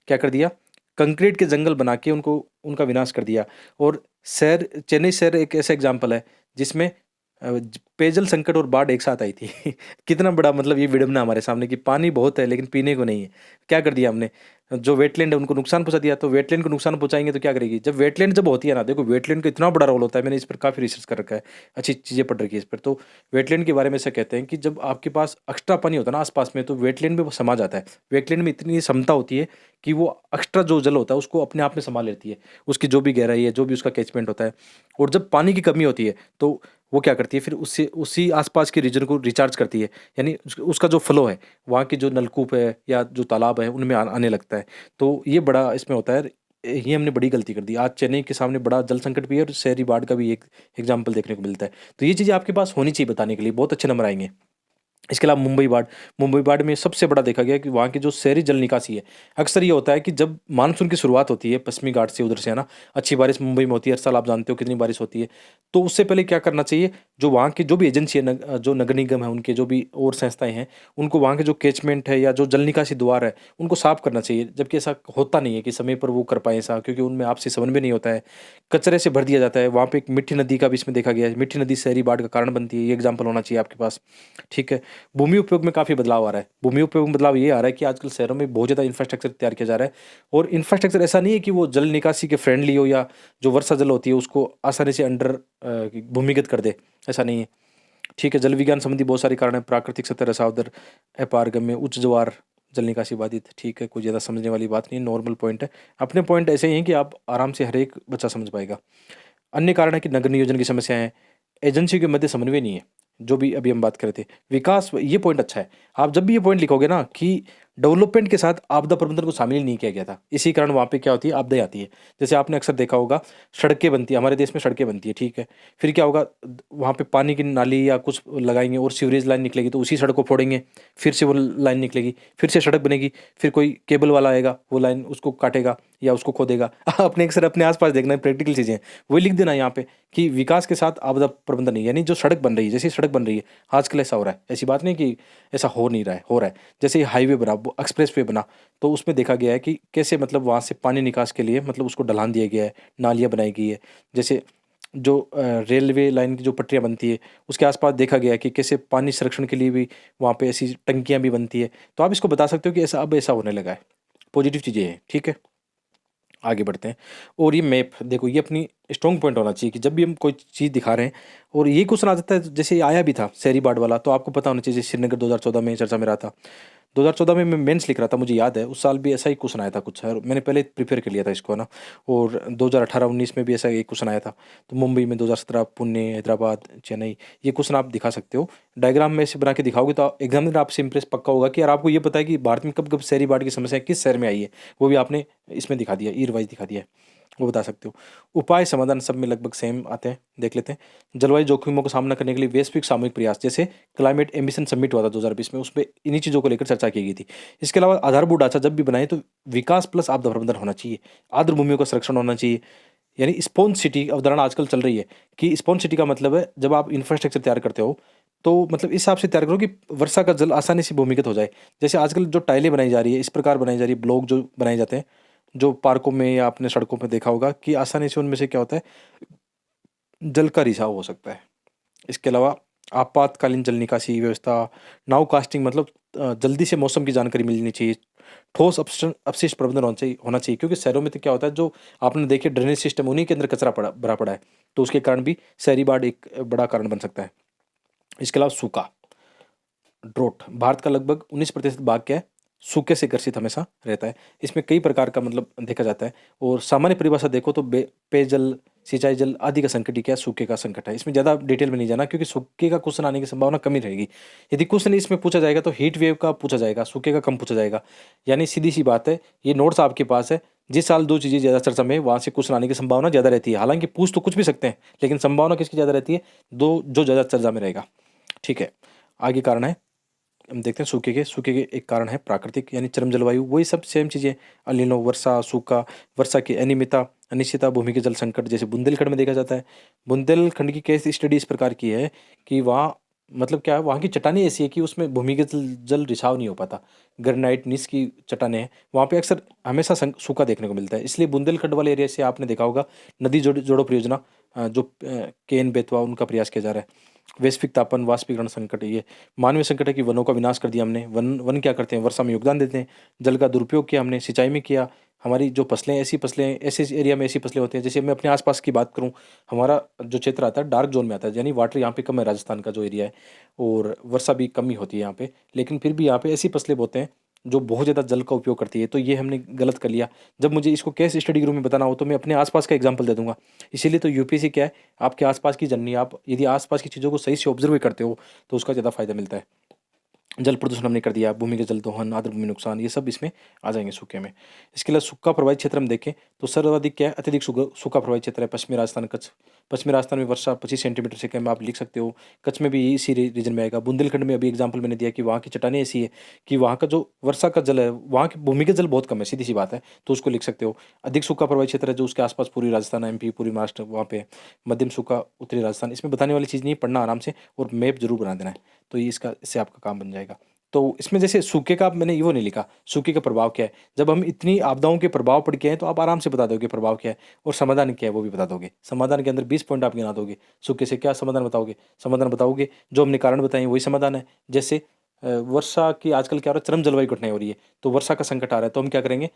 क्या कर दिया, कंक्रीट के जंगल बना के उनको उनका विनाश कर दिया। और शहर, चेन्नई शहर एक ऐसा एग्जाम्पल है जिसमें पेयजल संकट और बाढ़ एक साथ आई थी कितना बड़ा मतलब ये विडंबना हमारे सामने कि पानी बहुत है लेकिन पीने को नहीं है। क्या कर दिया हमने, जो वेटलैंड है उनको नुकसान पहुंचा दिया। तो वेटलैंड को नुकसान पहुंचाएंगे तो क्या करेगी, जब वेटलैंड जब होती है ना, देखो वेटलैंड का इतना बड़ा रोल होता है, मैंने इस पर काफ़ी रिसर्च कर रखा है, अच्छी चीज़ें पढ़ रखी है इस पर। तो वेटलैंड के बारे में ऐसा कहते हैं कि जब आपके पास एक्स्ट्रा पानी होता है ना आसपास में, तो वेटलैंड में वो समा जाता है। वेटलैंड में इतनी क्षमता होती है कि वो एक्स्ट्रा जो जल होता है उसको अपने आप में संभाल लेती है, उसकी जो भी गहराई है, जो भी उसका कैचमेंट होता है। और जब पानी की कमी होती है तो वो क्या करती है, फिर उससे उसी आसपास के रीजन को रिचार्ज करती है, यानी उसका जो फ्लो है, वहाँ की जो नलकूप है या जो तालाब है उनमें आने लगता है। तो ये बड़ा इसमें होता है। ये हमने बड़ी गलती कर दी। आज चेन्नई के सामने बड़ा जल संकट भी है और शहरी बाढ़ का भी एक एग्जाम्पल देखने को मिलता है। तो ये चीज़ें आपके पास होनी चाहिए बताने के लिए, बहुत अच्छे नंबर आएंगे। इसके अलावा मुंबई बाढ़ में सबसे बड़ा देखा गया कि वहाँ की जो शहरी जल निकासी है, अक्सर ये होता है कि जब मानसून की शुरुआत होती है पश्चिमी घाट से, उधर से है ना, अच्छी बारिश मुंबई में होती है, हर साल आप जानते हो कितनी बारिश होती है। तो उससे पहले क्या करना चाहिए, जो वहाँ की जो भी एजेंसी है, जो नगर निगम है, उनके जो भी और संस्थाएं हैं, उनको वहाँ के जो कैचमेंट है या जो जल निकासी द्वार है उनको साफ करना चाहिए। जबकि ऐसा होता नहीं है कि समय पर वो कर पाए ऐसा, क्योंकि उनमें आपसी समन्वय नहीं होता है, कचरे से भर दिया जाता है। वहाँ पे एक मिठी नदी का भी इसमें देखा गया है, मिठी नदी शहरी बाढ़ का कारण बनती है, ये एग्जाम्पल होना चाहिए आपके पास, ठीक है। भूमि उपयोग में काफ़ी बदलाव आ रहा है। भूमि उपयोग में बदलाव ये आ रहा है कि आजकल शहरों में बहुत ज़्यादा इंफ्रास्ट्रक्चर तैयार किया जा रहा है। और इंफ्रास्ट्रक्चर ऐसा नहीं है कि वो जल निकासी के फ्रेंडली हो या जो वर्षा जल होती है उसको आसानी से अंडर भूमिगत कर दे, ऐसा नहीं है, ठीक है। जल विज्ञान संबंधी बहुत सारे कारण हैं, प्राकृतिक सतह रसावदर, अपारगम्य, उच्च ज्वार, जल निकासी बाधित, ठीक है, कोई ज़्यादा समझने वाली बात नहीं, नॉर्मल पॉइंट है। अपने पॉइंट ऐसे ही हैं कि आप आराम से हर एक बच्चा समझ पाएगा। अन्य कारण है कि नगर नियोजन की समस्याएं हैं, एजेंसियों के मध्य समन्वय नहीं है, जो भी अभी हम बात कर रहे थे। विकास, ये पॉइंट अच्छा है, आप जब भी ये पॉइंट लिखोगे ना कि डेवलपमेंट के साथ आपदा प्रबंधन को शामिल नहीं किया गया था, इसी कारण वहाँ पे क्या होती है, आपदाएं आती है। जैसे आपने अक्सर देखा होगा सड़कें बनती है, हमारे देश में सड़कें बनती है, ठीक है, फिर क्या होगा, वहाँ पे पानी की नाली या कुछ लगाएंगे और सीवरेज लाइन निकलेगी, तो उसी सड़क को फोड़ेंगे, फिर से वो लाइन निकलेगी, फिर से सड़क बनेगी, फिर कोई केबल वाला आएगा, वो लाइन उसको काटेगा या उसको खोदेगा अपने अक्सर अपने आसपास देखना है, प्रैक्टिकल चीज़ें हैं, वही लिख देना यहाँ पे कि विकास के साथ आपदा प्रबंधन नहीं, यानी जो सड़क बन रही है, जैसे सड़क बन रही है आजकल ऐसा हो रहा है, ऐसी बात नहीं कि ऐसा हो नहीं रहा है, हो रहा है। जैसे हाईवे बना, एक्सप्रेस वे बना, तो उसमें देखा गया है कि कैसे मतलब वहाँ से पानी निकास के लिए मतलब उसको ढलान दिया गया है, नालियाँ बनाई गई है। जैसे जो रेलवे लाइन की जो पटरियाँ बनती है उसके आसपास देखा गया है कि कैसे पानी संरक्षण के लिए भी वहाँ पे ऐसी टंकियाँ भी बनती है। तो आप इसको बता सकते हो कि ऐसा अब ऐसा होने लगा है, पॉजिटिव चीज़ें हैं, ठीक है। आगे बढ़ते हैं। और ये मैप देखो, ये अपनी स्ट्रॉन्ग पॉइंट होना चाहिए कि जब भी हम कोई चीज़ दिखा रहे हैं, और ये क्वेश्चन आ जाता है, जैसे ये आया भी था शहरी बाढ़ वाला, तो आपको पता होना चाहिए, श्रीनगर 2014 में चर्चा में रहा था। 2014 में मैं मेंस लिख रहा था, मुझे याद है उस साल भी ऐसा ही क्वेश्चन आया था कुछ, और मैंने पहले प्रिपेयर कर लिया था इसको, है ना। और 2018-19 में भी ऐसा एक क्वेश्चन आया था। तो मुंबई में 2017, पुणे, हैदराबाद, चेन्नई, ये क्वेश्चन आप दिखा सकते हो। डायग्राम में ऐसे बना के दिखाओगे तो एग्जामिनर आपसे इंप्रेस पक्का होगा कि यार आपको ये पता है कि भारत में कब कब शहरी बाढ़ की समस्या किस शहर में आई है, वो भी आपने इसमें दिखा दिया, ई रिवाइज दिखा दिया है, वो बता सकते हो। उपाय समाधान सब में लगभग सेम आते हैं, देख लेते हैं। जलवायु जोखिमों का सामना करने के लिए वैश्विक सामूहिक प्रयास, जैसे क्लाइमेट एम्बिशन समिट हुआ था 2020 में, उसमें इन्हीं चीज़ों को लेकर चर्चा की गई थी। इसके अलावा आधारभूत ढांचा जब भी बनाए तो विकास प्लस आपदा प्रबंधन होना चाहिए, आर्द्र भूमियों का संरक्षण होना चाहिए। यानी स्पॉन्ज सिटी अवधारणा आजकल चल रही है कि स्पॉन्ज सिटी का मतलब है जब आप इंफ्रास्ट्रक्चर तैयार करते हो तो मतलब इस हिसाब से तैयार करो कि वर्षा का जल आसानी से भूमिगत हो जाए। जैसे आजकल जो टाइलें बनाई जा रही है इस प्रकार बनाई जा रही है, ब्लॉक जो बनाए जाते हैं, जो पार्कों में या अपने सड़कों पर देखा होगा कि आसानी से उनमें से क्या होता है, जल का रिसाव हो सकता है। इसके अलावा आपातकालीन जल निकासी व्यवस्था, नाव कास्टिंग मतलब जल्दी से मौसम की जानकारी मिलनी चाहिए। ठोस अपशिष्ट प्रबंधन होना चाहिए क्योंकि शहरों में तो क्या होता है, जो आपने देखे ड्रेनेज सिस्टम उन्हीं के अंदर कचरा भरा पड़ा है, तो उसके कारण भी शहरी बाढ़ एक बड़ा कारण बन सकता है। इसके अलावा सूखा, ड्रोट, भारत का लगभग 19% भाग क्या है, सूखे से ग्रसित हमेशा रहता है। इसमें कई प्रकार का मतलब देखा जाता है, और सामान्य परिभाषा देखो तो पेयजल, सिंचाई जल आदि का संकट ही क्या है, सूखे का संकट है। इसमें ज़्यादा डिटेल में नहीं जाना क्योंकि सूखे का क्वेश्चन आने की संभावना कम ही रहेगी। यदि क्वेश्चन इसमें पूछा जाएगा तो हीट वेव का पूछा जाएगा, सूखे का कम पूछा जाएगा। यानी सीधी सी बात है, ये नोट्स आपके पास है, जिस साल दो चीज़ें ज़्यादा चर्चा में वहाँ से क्वेश्चन आने की संभावना ज़्यादा रहती है। हालांकि पूछ तो कुछ भी सकते हैं, लेकिन संभावना किसकी ज़्यादा रहती है, दो जो ज़्यादा चर्चा में रहेगा। ठीक है, आगे कारण है, हम देखते हैं सूखे के एक कारण है प्राकृतिक यानी चरम जलवायु, वही सब सेम चीज़ें, अलिनो, वर्षा, सूखा, वर्षा की अनियमितता, अनिश्चितता, भूमि के जल संकट, जैसे बुंदेलखंड में देखा जाता है। बुंदेलखंड की केस स्टडी इस प्रकार की है कि वहाँ मतलब क्या है, वहाँ की चट्टानें ऐसी है कि उसमें भूमिगत जल रिसाव नहीं हो पाता। ग्रेनाइट नीस की चट्टानें हैं, वहाँ पे अक्सर हमेशा सूखा देखने को मिलता है। इसलिए बुंदेलखंड वाले एरिया से आपने देखा होगा नदी जोड़ो परियोजना, जो केन बेतवा उनका प्रयास किया जा रहा है। वैश्विक तापन वाष्पीकरण संकट है ये। मानवीय संकट है कि वनों का विनाश कर दिया हमने। वन क्या करते हैं, वर्षा में योगदान देते हैं। जल का दुरुपयोग किया हमने, सिंचाई में किया। हमारी जो फसलें ऐसे एरिया में ऐसी फसलें होती हैं, जैसे मैं अपने आसपास की बात करूं, हमारा जो क्षेत्र आता है डार्क जोन में आता है, यानी वाटर यहाँ पे कम है, राजस्थान का जो एरिया है, और वर्षा भी कम ही होती है यहाँ पे, लेकिन फिर भी यहाँ पे ऐसी फसलें बोते हैं जो बहुत ज़्यादा जल का उपयोग करती है। तो ये हमने गलत कर लिया। जब मुझे इसको केस स्टडी के रूप में बताना हो तो मैं अपने आसपास का एग्जाम्पल दे दूंगा। इसीलिए तो यूपीएससी क्या है, आपके आसपास की जननी, आप यदि आसपास की चीज़ों को सही से ऑब्जर्व करते हो तो उसका ज़्यादा फायदा मिलता है। जल प्रदूषण हमने कर दिया, भूमि के जल दोहन, आर्द्र भूमि नुकसान, ये सब इसमें आ जाएंगे सूखे में। इसके अलावा सूखा प्रभावित क्षेत्र हम देखें तो सर्वाधिक क्या है, अत्यधिक सूखा प्रभावित क्षेत्र है पश्चिमी राजस्थान, कच्छ। पश्चिमी राजस्थान में वर्षा 25 सेंटीमीटर से कम आप लिख सकते हो। कच्छ में भी इसी रीजन में आएगा। बुंदेलखंड में अभी एग्जाम्पल मैंने दिया कि वहाँ की चट्टानें ऐसी है कि वहाँ का जो वर्षा का जल है, वहाँ की भूमि के जल बहुत कम है, सीधी सी बात है, तो उसको लिख सकते हो। अधिक सूखा प्रभावित क्षेत्र है जो उसके आसपास पूरी राजस्थान, एमपी, पूरी महाराष्ट्र, वहाँ पे मध्यम सूखा उत्तरी राजस्थान। इसमें बताने वाली चीज़ नहीं, पढ़ना आराम से और मैप जरूर बना देना है, तो ये इससे आपका काम बन जाएगा। तो इसमें जैसे सूखे का मैंने वो नहीं लिखा, सूखे का प्रभाव क्या है। जब हम इतनी आपदाओं के प्रभाव पढ़ के हैं तो आप आराम से बता दोगे प्रभाव क्या है, और समाधान क्या है वो भी बता दोगे। समाधान के अंदर 20 पॉइंट आप गिना दोगे। सूखे से क्या समाधान बताओगे, समाधान बताओगे जो हमने कारण बताए वही समाधान है। जैसे वर्षा की आजकल क्या हो रहा है, चरम जलवायु घटनाएं हो रही है, तो वर्षा का संकट आ रहा है, तो हम क्या करेंगे,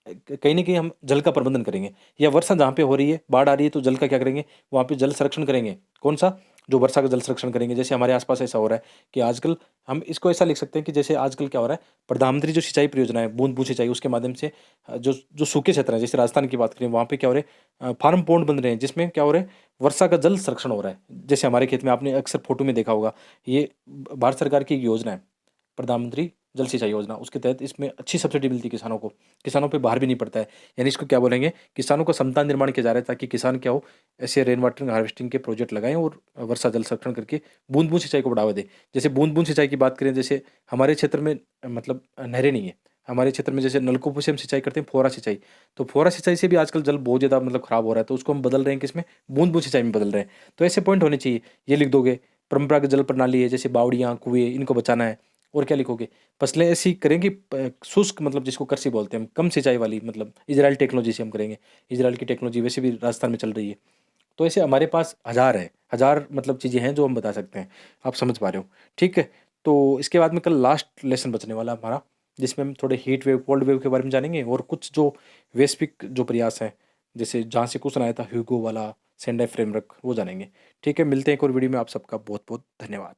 कहीं ना कहीं हम जल का प्रबंधन करेंगे। या वर्षा जहाँ पे हो रही है, बाढ़ आ रही है, तो जल का क्या करेंगे, वहाँ पे जल संरक्षण करेंगे। कौन सा, जो वर्षा का जल संरक्षण करेंगे। जैसे हमारे आसपास ऐसा हो रहा है कि आजकल हम इसको ऐसा लिख सकते हैं कि जैसे आजकल क्या हो रहा है, प्रधानमंत्री जो सिंचाई परियोजना है बूंद बूंद सिंचाई, उसके माध्यम से जो जो सूखे क्षेत्र हैं, जैसे राजस्थान की बात करें, वहाँ पे क्या हो रहा है, फार्म पॉन्ड बन रहे हैं जिसमें क्या हो रहा है, वर्षा का जल संरक्षण हो रहा है। जैसे हमारे खेत में आपने अक्सर फोटो में देखा होगा, ये भारत सरकार की एक योजना है, प्रधानमंत्री जल सिंचाई योजना, उसके तहत इसमें अच्छी सब्सिडी मिलती है किसानों को। किसानों पे बाहर भी नहीं पड़ता है। यानी इसको क्या बोलेंगे, किसानों का क्षमता निर्माण किया जा रहा है, ताकि किसान क्या हो, ऐसे रेन वाटर हार्वेस्टिंग के प्रोजेक्ट लगाएं और वर्षा जल संरक्षण करके बूंद बूंद सिंचाई को बढ़ावा दें। जैसे बूंद बूंद सिंचाई की बात करें, जैसे हमारे क्षेत्र में मतलब नहरें नहीं है, हमारे क्षेत्र में जैसे नलकूपों से हम सिंचाई करते हैं, फुहारा सिंचाई, तो फुहारा सिंचाई से भी आजकल जल बहुत ज़्यादा मतलब खराब हो रहा है, तो उसको हम बदल रहे हैं किसमें, बूंद बूंद सिंचाई में बदल रहे हैं। तो ऐसे पॉइंट होने चाहिए, ये लिख दोगे। परंपरागत जल प्रणाली है, जैसे बावड़ियाँ, कुएं, इनको बचाना है। और क्या लिखोगे, फसलें ऐसी करेंगे शुष्क, मतलब जिसको कृषि बोलते हैं हम, कम सिंचाई वाली, मतलब इजराइल टेक्नोलॉजी से हम करेंगे। इजराइल की टेक्नोलॉजी वैसे भी राजस्थान में चल रही है। तो ऐसे हमारे पास हज़ार है, हज़ार मतलब चीज़ें हैं जो हम बता सकते हैं। आप समझ पा रहे हो, ठीक है। तो इसके बाद में कल लास्ट लेसन बचने वाला हमारा, जिसमें हम थोड़े हीट वेव, कोल्ड वेव के बारे में जानेंगे, और कुछ जो वैश्विक जो प्रयास हैं, जैसे जहाँ से क्वेश्चन आया था ह्यूगो वाला, सेंडाई फ्रेमवर्क, वो जानेंगे। ठीक है, मिलते हैं एक और वीडियो में। आप सबका बहुत बहुत धन्यवाद।